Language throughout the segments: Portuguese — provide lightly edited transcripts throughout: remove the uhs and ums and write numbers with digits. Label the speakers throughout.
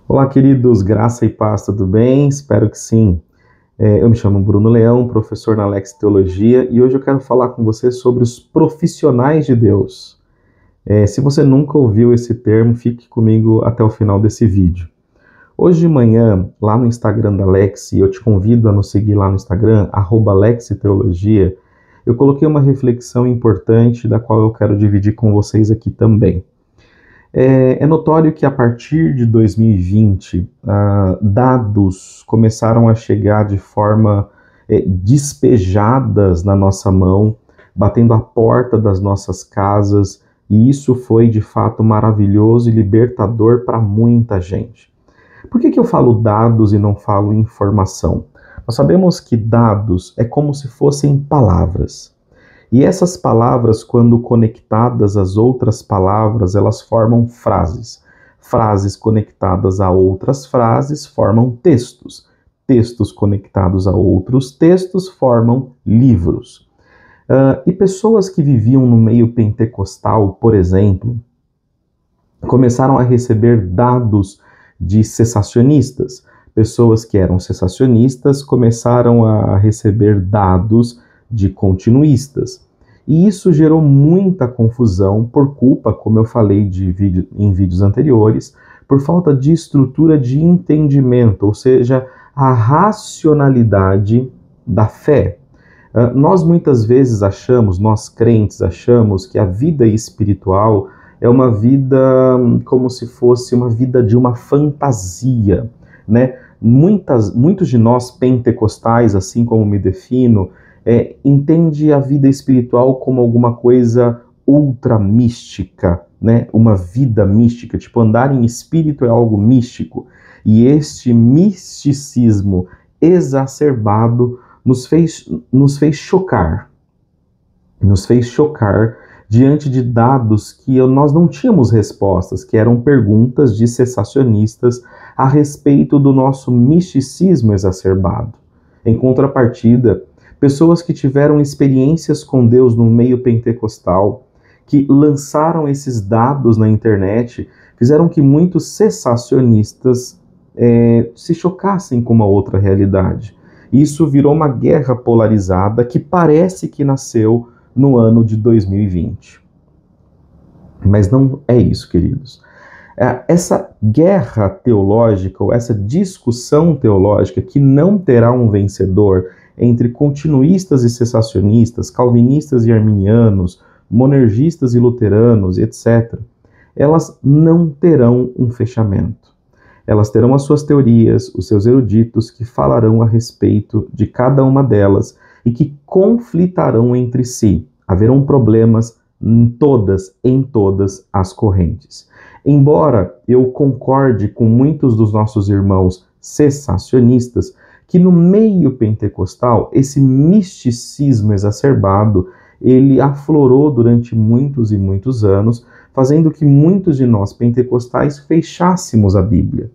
Speaker 1: Olá, queridos, graça e paz, tudo bem? Espero que sim. Eu me chamo Bruno Leão, professor na Lex Teologia, e hoje eu quero falar com você sobre os profissionais de Deus. Se você nunca ouviu esse termo, fique comigo até o final desse vídeo. Hoje de manhã, lá no Instagram da Lex, e eu te convido a nos seguir lá no Instagram, @LexTeologia, eu coloquei uma reflexão importante da qual eu quero dividir com vocês aqui também. É notório que a partir de 2020, dados começaram a chegar de forma despejadas na nossa mão, batendo a porta das nossas casas, e isso foi de fato maravilhoso e libertador para muita gente. Por que eu falo dados e não falo informação? Nós sabemos que dados é como se fossem palavras. E essas palavras, quando conectadas às outras palavras, elas formam frases. Frases conectadas a outras frases formam textos. Textos conectados a outros textos formam livros. E pessoas que viviam no meio pentecostal, por exemplo, começaram a receber dados de cessacionistas. Pessoas que eram cessacionistas começaram a receber dados de continuistas. E isso gerou muita confusão por culpa, como eu falei em vídeos anteriores, por falta de estrutura de entendimento, ou seja, a racionalidade da fé. Nós muitas vezes achamos, nós crentes achamos que a vida espiritual é uma vida como se fosse uma vida de uma fantasia, né? Muitos de nós pentecostais, assim como me defino, entende a vida espiritual como alguma coisa ultra mística, né? Uma vida mística, tipo andar em espírito é algo místico. E este misticismo exacerbado nos fez chocar diante de dados que nós não tínhamos respostas, que eram perguntas de cessacionistas a respeito do nosso misticismo exacerbado. Em contrapartida, pessoas que tiveram experiências com Deus no meio pentecostal, que lançaram esses dados na internet, fizeram que muitos cessacionistas se chocassem com uma outra realidade. Isso virou uma guerra polarizada que parece que nasceu no ano de 2020. Mas não é isso, queridos. Essa guerra teológica, ou essa discussão teológica que não terá um vencedor entre continuistas e cessacionistas, calvinistas e arminianos, monergistas e luteranos, etc., elas não terão um fechamento. Elas terão as suas teorias, os seus eruditos que falarão a respeito de cada uma delas e que conflitarão entre si. Haverão problemas em todas as correntes. Embora eu concorde com muitos dos nossos irmãos cessacionistas que no meio pentecostal esse misticismo exacerbado ele aflorou durante muitos e muitos anos, fazendo que muitos de nós pentecostais fechássemos a Bíblia,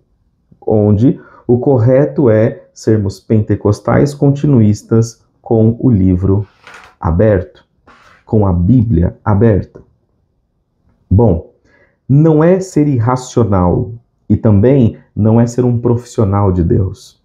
Speaker 1: onde o correto é sermos pentecostais continuistas com o livro aberto, com a Bíblia aberta. Bom, não é ser irracional e também não é ser um profissional de Deus.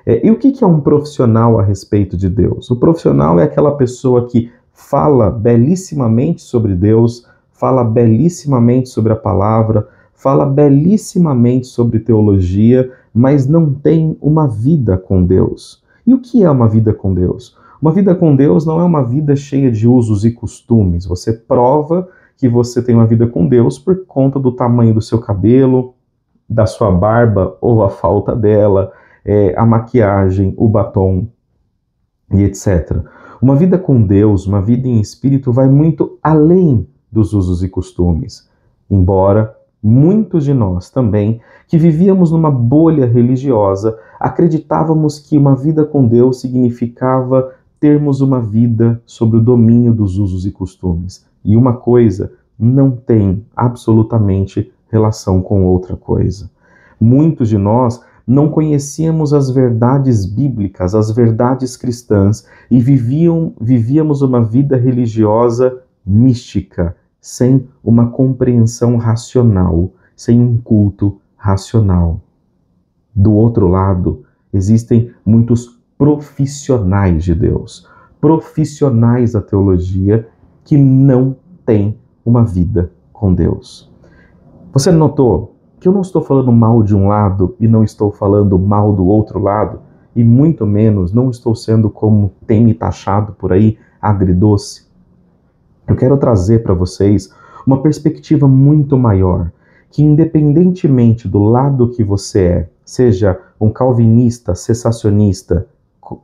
Speaker 1: E o que é um profissional a respeito de Deus? O profissional é aquela pessoa que fala belíssimamente sobre Deus, fala belíssimamente sobre a palavra, fala belíssimamente sobre teologia, mas não tem uma vida com Deus. E o que é uma vida com Deus? Uma vida com Deus não é uma vida cheia de usos e costumes. Você prova que você tem uma vida com Deus por conta do tamanho do seu cabelo, da sua barba ou a falta dela, a maquiagem, o batom e etc. Uma vida com Deus, uma vida em espírito, vai muito além dos usos e costumes. Embora muitos de nós também, que vivíamos numa bolha religiosa, acreditávamos que uma vida com Deus significava termos uma vida sob o domínio dos usos e costumes. E uma coisa não tem absolutamente relação com outra coisa. Muitos de nós não conhecíamos as verdades bíblicas, as verdades cristãs, e vivíamos uma vida religiosa mística, sem uma compreensão racional, sem um culto racional. Do outro lado, existem muitos profissionais de Deus, profissionais da teologia que não têm uma vida com Deus. Você notou que eu não estou falando mal de um lado e não estou falando mal do outro lado, e muito menos não estou sendo, como tem me taxado por aí, agridoce? Eu quero trazer para vocês uma perspectiva muito maior, que independentemente do lado que você é, seja um calvinista, cessacionista,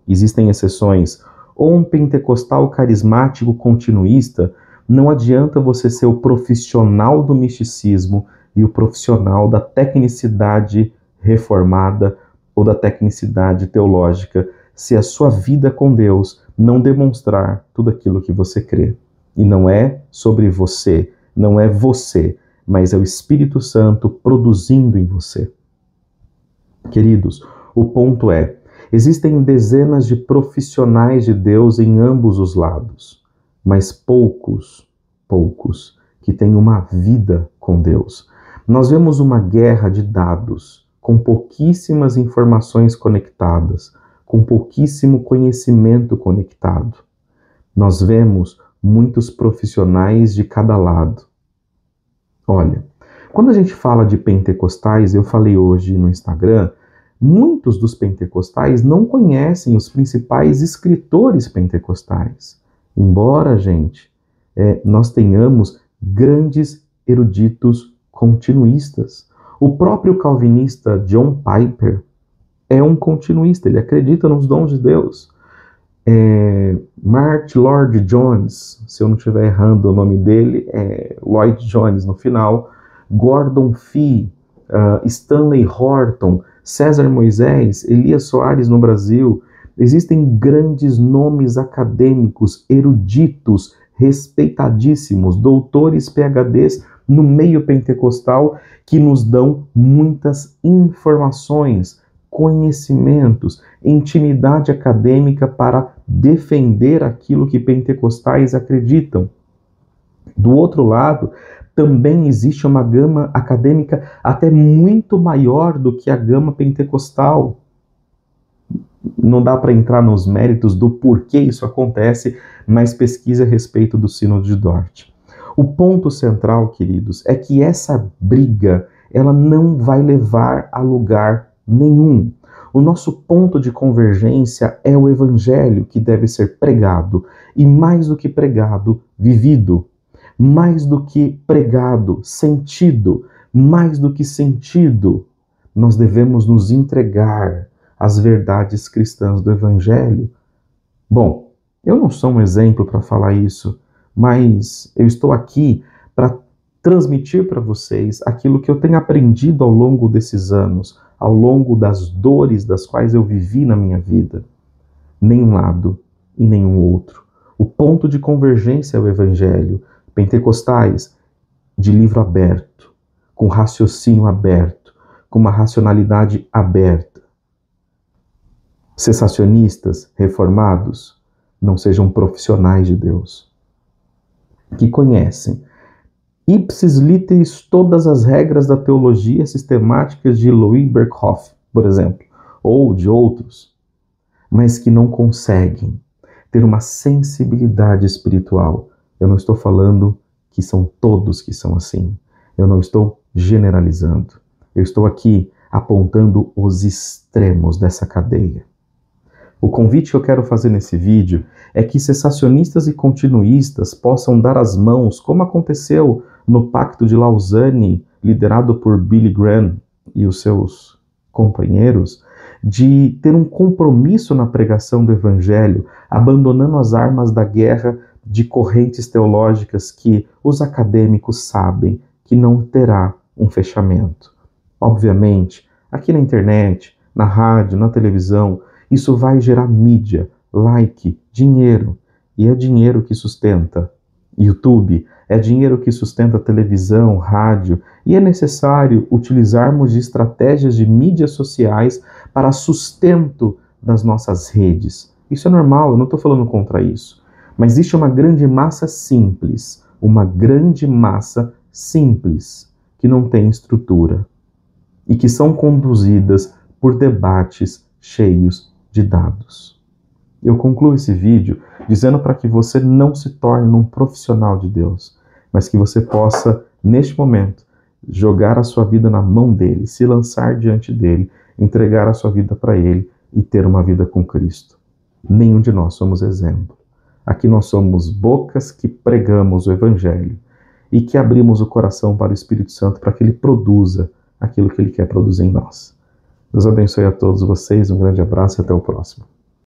Speaker 1: existem exceções, ou um pentecostal carismático continuista, não adianta você ser o profissional do misticismo e o profissional da tecnicidade reformada ou da tecnicidade teológica, se a sua vida com Deus não demonstrar tudo aquilo que você crê. E não é sobre você, não é você, mas é o Espírito Santo produzindo em você. Queridos, o ponto é, existem dezenas de profissionais de Deus em ambos os lados, mas poucos que têm uma vida com Deus. Nós vemos uma guerra de dados, com pouquíssimas informações conectadas, com pouquíssimo conhecimento conectado. Nós vemos muitos profissionais de cada lado. Olha, quando a gente fala de pentecostais, eu falei hoje no Instagram, muitos dos pentecostais não conhecem os principais escritores pentecostais. Embora, gente, nós tenhamos grandes eruditos continuistas. O próprio calvinista John Piper é um continuista, ele acredita nos dons de Deus. Martyn Lloyd-Jones, se eu não estiver errando o nome dele, é Lloyd Jones no final, Gordon Fee, Stanley Horton, César Moisés, Elias Soares no Brasil. Existem grandes nomes acadêmicos, eruditos, respeitadíssimos, doutores, PhDs no meio pentecostal que nos dão muitas informações, conhecimentos, intimidade acadêmica para defender aquilo que pentecostais acreditam. Do outro lado, também existe uma gama acadêmica até muito maior do que a gama pentecostal. Não dá para entrar nos méritos do porquê isso acontece, mas pesquise a respeito do Sínodo de Dort. O ponto central, queridos, é que essa briga, ela não vai levar a lugar nenhum. O nosso ponto de convergência é o Evangelho que deve ser pregado, e mais do que pregado, vivido. Mais do que pregado, sentido. Mais do que sentido, nós devemos nos entregar às verdades cristãs do Evangelho. Bom, eu não sou um exemplo para falar isso, mas eu estou aqui para transmitir para vocês aquilo que eu tenho aprendido ao longo desses anos, ao longo das dores das quais eu vivi na minha vida. Nenhum lado e nenhum outro. O ponto de convergência é o Evangelho. Pentecostais, de livro aberto, com raciocínio aberto, com uma racionalidade aberta. Cessacionistas, reformados, não sejam profissionais de Deus, que conhecem ipsis literis todas as regras da teologia sistemática de Louis Berkhoff, por exemplo, ou de outros, mas que não conseguem ter uma sensibilidade espiritual. Eu não estou falando que são todos que são assim. Eu não estou generalizando. Eu estou aqui apontando os extremos dessa cadeia. O convite que eu quero fazer nesse vídeo é que cessacionistas e continuistas possam dar as mãos, como aconteceu no Pacto de Lausanne, liderado por Billy Graham e os seus companheiros, de ter um compromisso na pregação do Evangelho, abandonando as armas da guerra de correntes teológicas que os acadêmicos sabem que não terá um fechamento. Obviamente, aqui na internet, na rádio, na televisão, isso vai gerar mídia, like, dinheiro. E é dinheiro que sustenta YouTube, é dinheiro que sustenta televisão, rádio. E é necessário utilizarmos de estratégias de mídias sociais para sustento das nossas redes. Isso é normal, eu não estou falando contra isso. Mas existe uma grande massa simples, que não tem estrutura e que são conduzidas por debates cheios de dados. Eu concluo esse vídeo dizendo para que você não se torne um profissional de Deus, mas que você possa, neste momento, jogar a sua vida na mão dele, se lançar diante dele, entregar a sua vida para ele e ter uma vida com Cristo. Nenhum de nós somos exemplo. Aqui nós somos bocas que pregamos o Evangelho e que abrimos o coração para o Espírito Santo para que ele produza aquilo que ele quer produzir em nós. Deus abençoe a todos vocês, um grande abraço e até o próximo.